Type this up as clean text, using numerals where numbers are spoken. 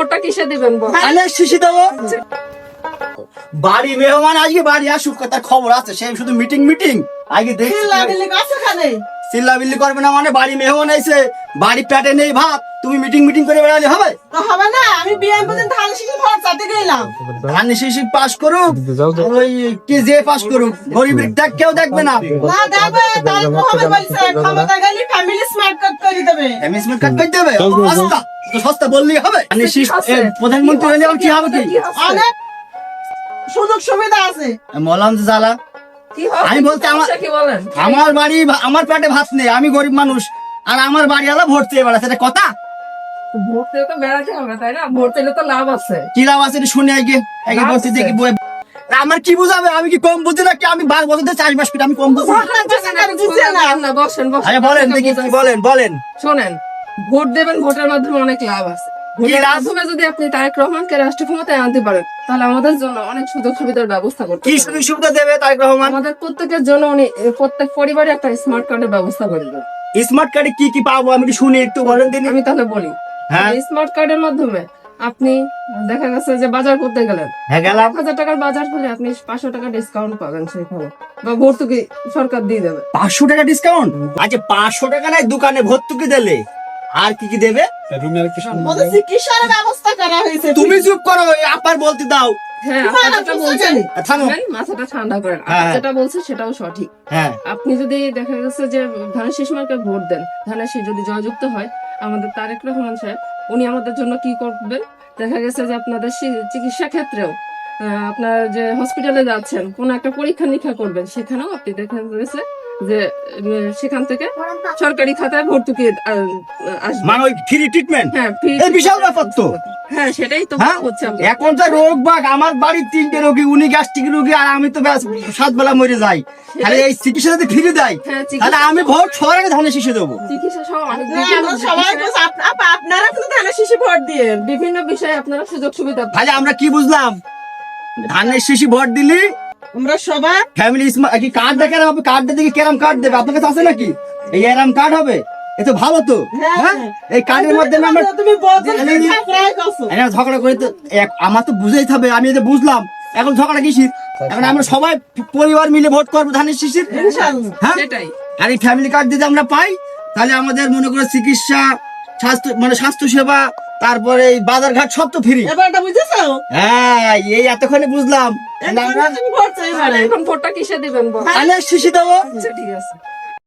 ভোটটা কিসে দিবেন বল? ধানের শীষে দেবো। বাড়ি মেহমান আজকে বাড়ি আসুক, তার খবর আছে। সে শুধু মিটিং মিটিং আগে দেখছি। চিল্লাবিল্লি করবে না মানে, বাড়ি মেহমান আইছে, বাড়ি পেটে নেই ভাত, তুমি মিটিং মিটিং করে বেড়ালে হবে? হবে না, আমি বিয়ে পর্যন্ত ধান শীষে ভোট চাইতে গেলাম। ধানের শীষে পাস করুক, ওই কি যে পাস করুক, গরিবের দেখ কেউ দেখবে না। না দেবে, তার হবে বলছে ক্ষমতা গেলে ফ্যামিলি স্মার্ট কার্ড করে দেবে। এমএসএম কার্ড করে দেবে। সস্তা তো, সস্তা বললেই হবে। ধানের শীষ প্রধানমন্ত্রী হলে আর কি হবে? কি অনেক সুযোগ সুবিধা আছে। মলাম যে জ্বালা। কি হবে? আমি বলতে কি বলেন? আমার বাড়ি, আমার পেটে ভাত নেই, আমি গরিব মানুষ, আর আমার বাড়ি আলা ভোট চেয়ে বেড়াচ্ছে, এটা কথা? ভোট দিলে তো বেড়াতে হবে, তাই না? ভোট দিলে তো লাভ আছে। কি লাভ আছে শুনে আগে আগে বলতে দেখি আমার কি বুঝাবে? আমি কি কম বুঝি নাকি? আমি 12 বছর ধরে চাষবাস করি, আমি কম বুঝি? বসেন আরে বলেন দেখি, কি বলেন বলেন। শোনেন, ভোট দেবেন, ভোটের মাধ্যমে অনেক লাভ আছে। ভোটের মাধ্যমে যদি আপনি তারেক রহমানকে রাষ্ট্র ক্ষমতায় আনতে পারেন, তাহলে আমাদের জন্য অনেক সুযোগ সুবিধার ব্যবস্থা করতে কি সুযোগ সুবিধা দেবে তারেক রহমান? আমাদের প্রত্যেকের জন্য উনি প্রত্যেক পরিবারে একটা স্মার্ট কার্ডের ব্যবস্থা করে দেবেন। স্মার্ট কার্ডে কি কি পাবো আমি একটু শুনি, একটু বলেন দিন। আমি তাহলে বলি, হ্যাঁ। স্মার্ট কার্ডের মাধ্যমে আপনি দেখা গেছে যে বাজার করতে গেলেন, হ্যাঁ গেলাম। 1000 টাকার বাজার হলে আপনি 500 টাকা ডিসকাউন্ট পাবেন সেখানে, বা ভর্তুকি সরকার দিয়ে দেবে। 500 টাকা ডিসকাউন্ট? আচ্ছা 500 টাকা নাই, দোকানে ভর্তুকি দিলে আর কি কি দেবে? ওদের চিকিৎসার ব্যবস্থা করা হয়েছে। তুমি চুপ করো, আপার বলতে দাও। হ্যাঁ, আপনি যেটা বলছেন, থামো। মাথাটা ঠান্ডা করেন। হ্যাঁ। আপনি যেটা বলছেন সেটাও সঠিক। হ্যাঁ, আপনি যদি দেখা গেছে যে ধানের শীষ মার্কে ভোট দেন, ধানের শীষ যদি জয়যুক্ত হয়, আমাদের তারেক রহমান সাহেব উনি আমাদের জন্য কি করবেন? দেখা গেছে যে আপনাদের চিকিৎসা ক্ষেত্রেও আপনার যে হসপিটালে যাচ্ছেন, কোন একটা পরীক্ষা নিরীক্ষা করবেন, সেখানেও আপনি দেখা গেছে যে সেখান থেকে সরকারি খাতায় ভর্তুকি আসবে। মানে ওই ফ্রি ট্রিটমেন্ট। হ্যাঁ, free এই বিশাল ব্যাপার তো। হ্যাঁ, সেটাই তো হ্যাঁ? হচ্ছে আপনার। এখন যা রোগ বাগ, আমার বাড়ির 3টে রোগী, উনি গ্যাস্ট্রিক রোগী, আর আমি তো ব্যাস 7 বেলা মরে যাই। তাহলে এই চিকিৎসা যদি ফ্রি দেয়, হ্যাঁ, তাহলে আমি ভোট সবার আগে ধানের শীষে দেবো। চিকিৎসা সহ অনেক না, আমরা সবাই বলছি, আপনারা কিন্তু ধান শীষে ভোট দিয়ে বিভিন্ন বিষয়ে আপনারা সুযোগ সুবিধা পান। তাহলে আমরা কি বুঝলাম? ধানের শীষে ভোট দিলি আমরা সবাই ফ্যামিলি কি কার্ড দেখে হবে? কার্ড দেখে কেরাম কার্ড দেবে? আপনার কাছে আছে নাকি? এই এরাম কার্ড হবে? এ তো ভালো তো। হ্যাঁ, এই কার্ডের মাধ্যমে আমরা তুমি বলছো ঝগড়া করে তো আমার তো বুঝেই হবে। আমি এই যে বুঝলাম, এখন ঝগড়া কিসির? এখন আমরা সবাই পরিবার মিলে ভোট করবো ধানের শীষের। হ্যাঁ, সেটাই। আর এই ফ্যামিলি কার্ড যদি আমরা পাই, তাহলে আমাদের মনে করে চিকিৎসা, স্বাস্থ্য সেবা, তারপরে এই বাজার ঘাট সব তো ফ্রি। এবারটা বুঝেছো? হ্যাঁ, এই এতক্ষণে বুঝলাম। তুমি ভোট চাই। এখন ভোটটা কিসে দিবেন বল? ধানের শীষে দেবো। আচ্ছা, ঠিক আছে।